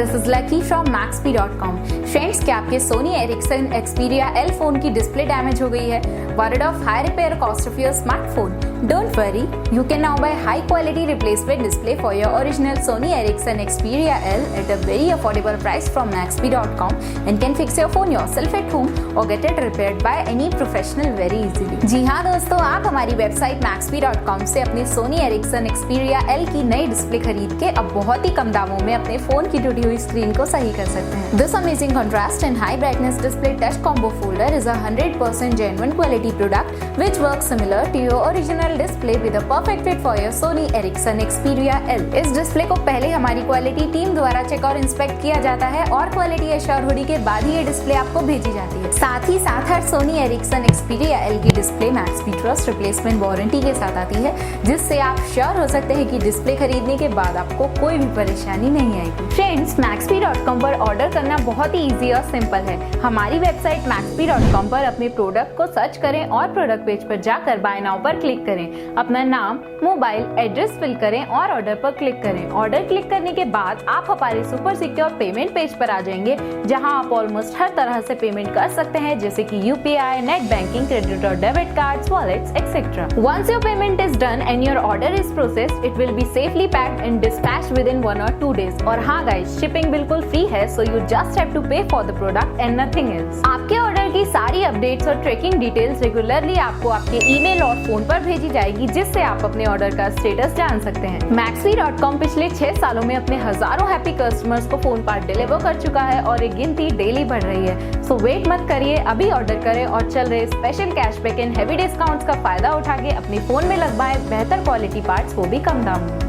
this is Lucky from Maxbhi.com. Friends, क्या आपके Sony Ericsson Xperia L phone की display damage हो गई है? Worried of high repair cost of your smartphone? Don't worry, you can now buy high quality replacement display for your original Sony Ericsson Xperia L at a very affordable price from Maxbhi.com and can fix your phone yourself at home or get it repaired by any professional very easily. जी हाँ दोस्तों, आप हमारी website Maxbhi.com से अपने Sony Ericsson Xperia L की नई display खरीद के अब बहुत ही कम दामों में अपने फोन की टूटी हुई स्क्रीन को सही कर सकते हैं। This amazing contrast and high brightness display touch combo folder is a 100% genuine quality product which works similar to your original display with a perfect fit for your Sony Ericsson Xperia L. इस display को पहले हमारी quality team द्वारा check और inspect किया जाता है और क्वालिटी एश्योर्ड के बाद ही ये डिस्प्ले आपको भेजी जाती है। साथ ही साथ हर Sony Ericsson Xperia L की display Maxbhi trust replacement warranty के साथ आती है, जिससे आप श्योर हो सकते हैं कि डिस्प्ले खरीदने के बाद आपको कोई भी परेशानी नहीं आएगी। फ्रेंड्स, Maxbhi.com पर ऑर्डर करना बहुत ही इजी और सिंपल है। हमारी वेबसाइट Maxbhi.com पर अपने प्रोडक्ट को सर्च करें और प्रोडक्ट पेज पर जाकर बाय नाउ पर क्लिक करें। अपना नाम, मोबाइल, एड्रेस फिल करें और ऑर्डर पर क्लिक करें। ऑर्डर क्लिक करने के बाद आप हमारे सुपर सिक्योर पेमेंट पेज पर आ जाएंगे, जहां आप ऑलमोस्ट हर तरह से पेमेंट कर सकते हैं, जैसे कि UPI, नेट बैंकिंग, क्रेडिट और debit cards, wallets, etcetera. Once your payment is done and your order is processed, it will be safely packed and dispatched within 1 or 2 days. और हाँ गाइस, शिपिंग बिल्कुल free है, so you just have to pay for the product and nothing else. आपके order की सारी updates और tracking details regularly आपको आपके ईमेल और फोन पर भेजी जाएगी, जिससे आप अपने ऑर्डर का स्टेटस जान सकते हैं। Maxbhi.com पिछले 6 सालों में अपने हजारों हैप्पी कस्टमर्स को फोन पार्ट डिलीवर कर चुका है और ये गिनती डेली बढ़ रही है। सो वेट मत करिए, अभी ऑर्डर करें और चल रहे special cashback and heavy discounts का फायदा उठा के अपने फोन में लगवाएं बेहतर क्वालिटी पार्ट्स, वो भी कम दाम में।